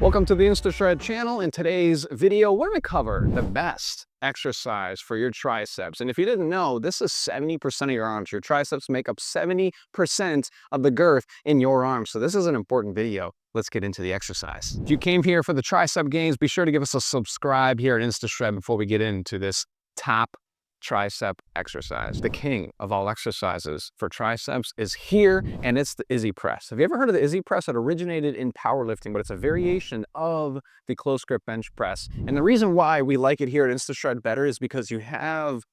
Welcome to the Instashred channel. In today's video, we're going to cover the best exercise for your triceps. And if you didn't know, this is 70% of your arms. Your triceps make up 70% of the girth in your arms. So this is an important video. Let's get into the exercise. If you came here for the tricep gains, be sure to give us a subscribe here at Instashred before we get into this top tricep exercise. The king of all exercises for triceps is here, and it's the Izzy Press. Have you ever heard of the Izzy Press? It originated in powerlifting, but it's a variation of the close grip bench press. And the reason why we like it here at Instashred better is because you have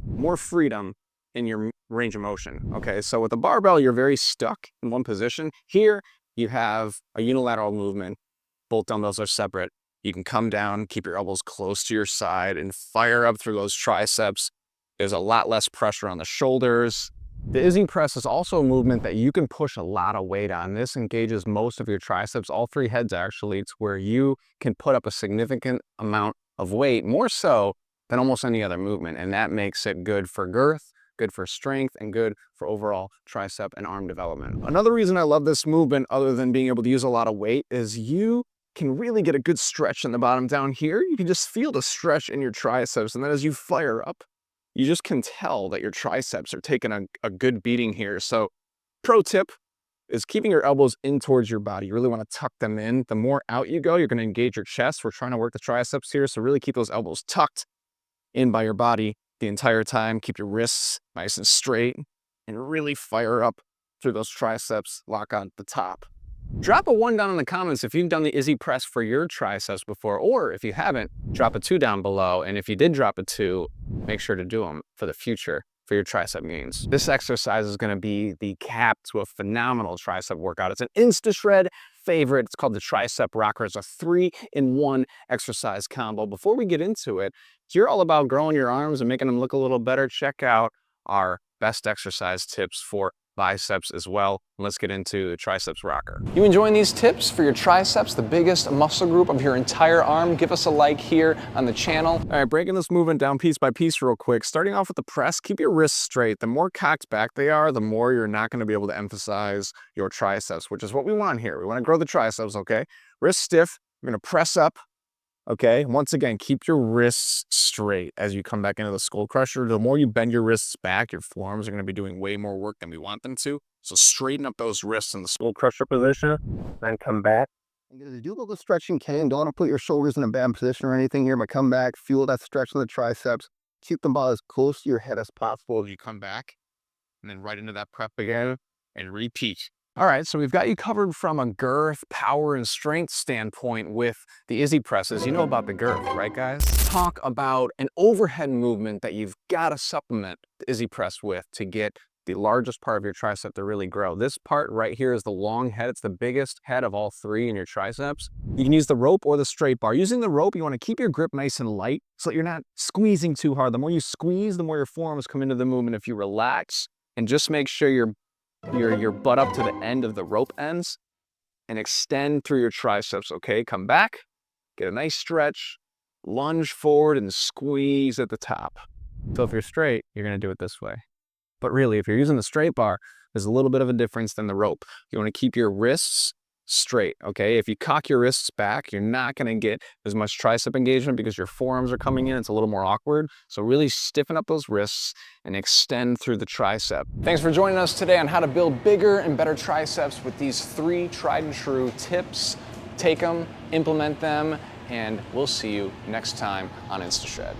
more freedom in your range of motion. Okay, so with the barbell, you're very stuck in one position. Here, you have a unilateral movement. Both dumbbells are separate. You can come down, keep your elbows close to your side, and fire up through those triceps. There's a lot less pressure on the shoulders. The Izzy Press is also a movement that you can push a lot of weight on. This engages most of your triceps, all three heads actually. It's where you can put up a significant amount of weight, more so than almost any other movement. And that makes it good for girth, good for strength, and good for overall tricep and arm development. Another reason I love this movement, other than being able to use a lot of weight, is you can really get a good stretch in the bottom. Down here, you can just feel the stretch in your triceps. And then as you fire up, you just can tell that your triceps are taking a good beating here. So pro tip is keeping your elbows in towards your body. You really want to tuck them in. The more out you go, you're going to engage your chest. We're trying to work the triceps here. So really keep those elbows tucked in by your body the entire time. Keep your wrists nice and straight and really fire up through those triceps. Lock on the top. Drop a 1 down in the comments if you've done the Izzy Press for your triceps before, or if you haven't, drop a 2 down below. And if you did drop a 2, make sure to do them for the future for your tricep gains. This exercise is going to be the cap to a phenomenal tricep workout. It's an Instashred favorite. It's called the Tricep Rocker. It's a 3-in-1 exercise combo. Before we get into it, if you're all about growing your arms and making them look a little better, check out our best exercise tips for biceps as well. Let's get into the Triceps Rocker. You enjoying these tips for your triceps, the biggest muscle group of your entire arm? Give us a like here on the channel. All right, breaking this movement down piece by piece real quick. Starting off with the press, keep your wrists straight. The more cocked back they are, the more you're not going to be able to emphasize your triceps, which is what we want here. We want to grow the triceps, okay? Wrists stiff. We're going to press up. Okay, once again, keep your wrists straight as you come back into the skull crusher. The more you bend your wrists back, your forearms are going to be doing way more work than we want them to. So straighten up those wrists in the skull crusher position, then come back. And do a little stretching, can. Don't want to put your shoulders in a bad position or anything here, but come back, feel that stretch in the triceps. Keep them about as close to your head as possible as you come back. And then right into that prep again and repeat. All right, so we've got you covered from a girth, power, and strength standpoint with the Izzy Presses. You know about the girth, right, guys? Talk about an overhead movement that you've got to supplement the Izzy Press with to get the largest part of your tricep to really grow. This part right here is the long head. It's the biggest head of all three in your triceps. You can use the rope or the straight bar. Using the rope, you want to keep your grip nice and light so that you're not squeezing too hard. The more you squeeze, the more your forearms come into the movement. If you relax and just make sure your butt up to the end of the rope ends and extend through your triceps, okay? Come back, get a nice stretch, lunge forward and squeeze at the top. So if you're straight, you're gonna do it this way. But really, if you're using the straight bar, there's a little bit of a difference than the rope. You wanna keep your wrists straight, okay? If you cock your wrists back, you're not gonna get as much tricep engagement because your forearms are coming in. It's a little more awkward. So really stiffen up those wrists and extend through the tricep. Thanks for joining us today on how to build bigger and better triceps with these 3 tried and true tips. Take them, implement them, and we'll see you next time on Instashred.